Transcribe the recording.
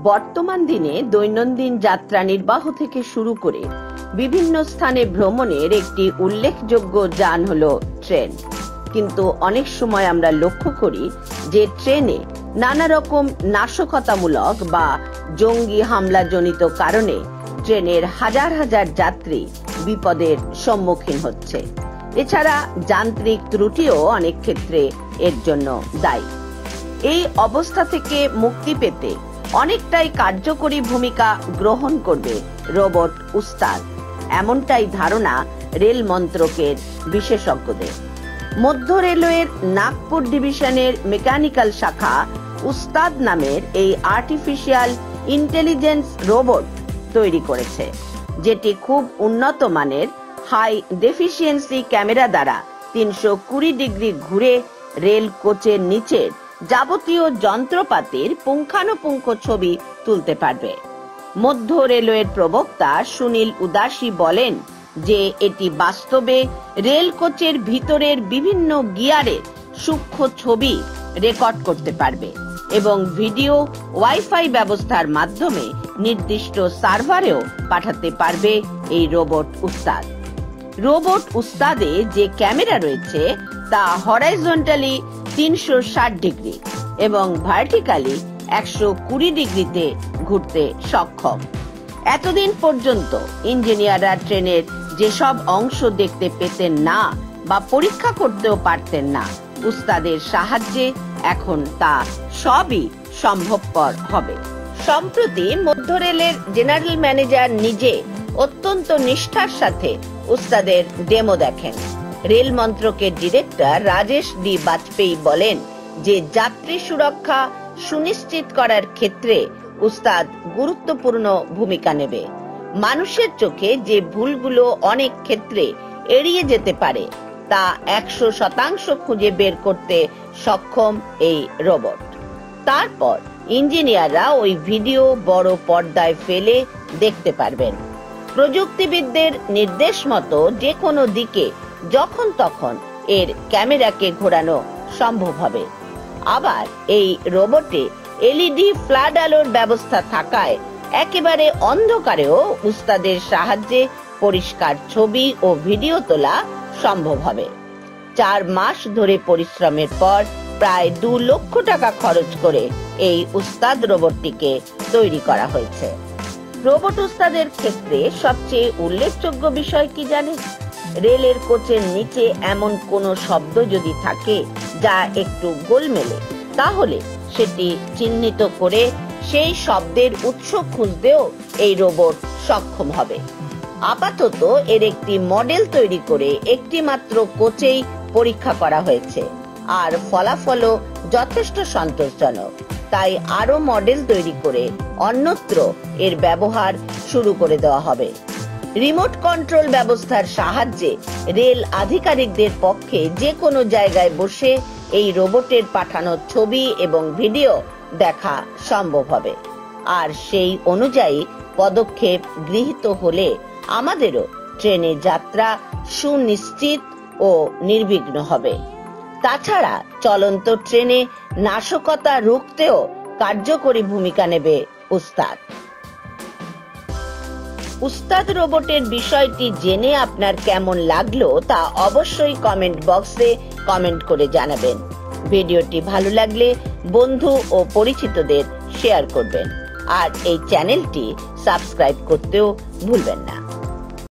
বর্তমান দিনে দৈনন্দিন যাত্রা নির্বাহ থেকে শুরু করে বিভিন্ন স্থানে ভ্রমণের একটি উল্লেখযোগ্য যান হলো ট্রেন। কিন্তু অনেক সময় আমরা লক্ষ্য করি যে ট্রেনে নানা রকম নাশকতামূলক বা জঙ্গি হামলাজনিত কারণে ট্রেনের হাজার হাজার যাত্রী বিপদের সম্মুখীন হচ্ছে। এছাড়া যান্ত্রিক ত্রুটিও অনেক ক্ষেত্রে এর জন্য দায়ী। এই অবস্থা থেকে মুক্তি পেতে অনেকটাই কার্যকরী ভূমিকা গ্রহণ করবে রোবট উস্তাদ, এমনটাই ধারণা রেল মন্ত্রকের বিশেষজ্ঞদের। মধ্য রেলওয়ের নাগপুর ডিভিশনের মেকানিক্যাল শাখা উস্তাদ নামের এই আর্টিফিশিয়াল ইন্টেলিজেন্স রোবট তৈরি করেছে, যেটি খুব উন্নত মানের হাই ডেফিসিয়েন্সি ক্যামেরা দ্বারা 320 ডিগ্রি ঘুরে রেল কোচের নিচের যাবতীয় যন্ত্রপাতির পুঙ্খানুপুঙ্খ ছবি তুলতে পারবে। মধ্য রেলওয়ের প্রবক্তা সুনীল উদাসী বলেন যে এটি বাস্তবে রেল কোচের ভিতরের বিভিন্ন গিয়ারের সূক্ষ্ম ছবি রেকর্ড করতে পারবে এবং ভিডিও ওয়াইফাই ব্যবস্থার মাধ্যমে নির্দিষ্ট সার্ভারেও পাঠাতে পারবে এই রোবট উস্তাদ। রোবট উস্তাদে যে ক্যামেরা রয়েছে তা হরাইজন্টালি 360 ডিগ্রি এবং ভার্টিক্যালি 120 ডিগ্রিতে ঘুরতে সক্ষম। এতদিন পর্যন্ত ইঞ্জিনিয়াররা ট্রেনের যেসব অংশ দেখতে পেতেন না বা পরীক্ষা করতেও পারতেন না, উস্তাদের সাহায্যে এখন তা সবই সম্ভবপর হবে। সম্প্রতি মধ্য রেলের জেনারেল ম্যানেজার নিজে অত্যন্ত নিষ্ঠার সাথে উস্তাদের ডেমো দেখেন। রেল মন্ত্রকের ডিরেক্টর রাজেশ ডি বাজপেয়ী বলেন যে যাত্রী সুরক্ষা সুনিশ্চিত করার ক্ষেত্রে উস্তাদ গুরুত্বপূর্ণ ভূমিকা নেবে। মানুষের চোখে যে ভুলগুলো অনেক ক্ষেত্রে এড়িয়ে যেতে পারে তা 100% খুঁজে বের করতে সক্ষম এই রোবট। তারপর ইঞ্জিনিয়াররা ওই ভিডিও বড় পর্দায় ফেলে দেখতে পারবেন। প্রযুক্তিবিদদের নির্দেশ মতো যে কোনো দিকে যখন তখন এর ক্যামেরাকে ঘোরানো সম্ভব হবে। আবার এই রোবটে এলইডি ফ্ল্যাড আলোর ব্যবস্থা থাকায় একেবারে অন্ধকারেও উস্তাদের সাহায্যে পরিষ্কার ছবি ও ভিডিও তোলা সম্ভব হবে। 4 মাস ধরে পরিশ্রমের পর প্রায় 2 লক্ষ টাকা খরচ করে এই উস্তাদ রোবটটিকে তৈরি করা হয়েছে। রোবট উস্তাদের ক্ষেত্রে সবচেয়ে উল্লেখযোগ্য বিষয় কি জানেন? রেলের কোচের নিচে এমন কোনো শব্দ যদি থাকে যা একটু গোলমেলে, তাহলে সেটি চিহ্নিত করে সেই শব্দের উৎস খুঁজতেও এই রোবট সক্ষম হবে। আপাতত এর একটি মডেল তৈরি করে একটি মাত্র কোচেই পরীক্ষা করা হয়েছে, আর ফলাফলও যথেষ্ট সন্তোষজনক। তাই আরো মডেল তৈরি করে অন্যত্র এর ব্যবহার শুরু করে দেওয়া হবে। রিমোট কন্ট্রোল ব্যবস্থার সাহায্যে রেল আধিকারিকদের পক্ষে যে কোনো জায়গায় বসে এই রোবটের পাঠানো ছবি এবং ভিডিও দেখা সম্ভব হবে, আর সেই অনুযায়ী পদক্ষেপ গৃহীত হলে আমাদেরও ট্রেনে যাত্রা সুনিশ্চিত ও নির্বিঘ্ন হবে। তাছাড়া চলন্ত ট্রেনে নাশকতা রুখতেও কার্যকরী ভূমিকা নেবে উস্তাদ। উস্তাদ রোবটের বিষয়টি জেনে আপনার কেমন লাগলো তা অবশ্যই কমেন্ট বক্সে কমেন্ট করে জানাবেন। ভিডিওটি ভালো লাগলে বন্ধু ও পরিচিতদের শেয়ার করবেন, আর এই চ্যানেলটি সাবস্ক্রাইব করতেও ভুলবেন না।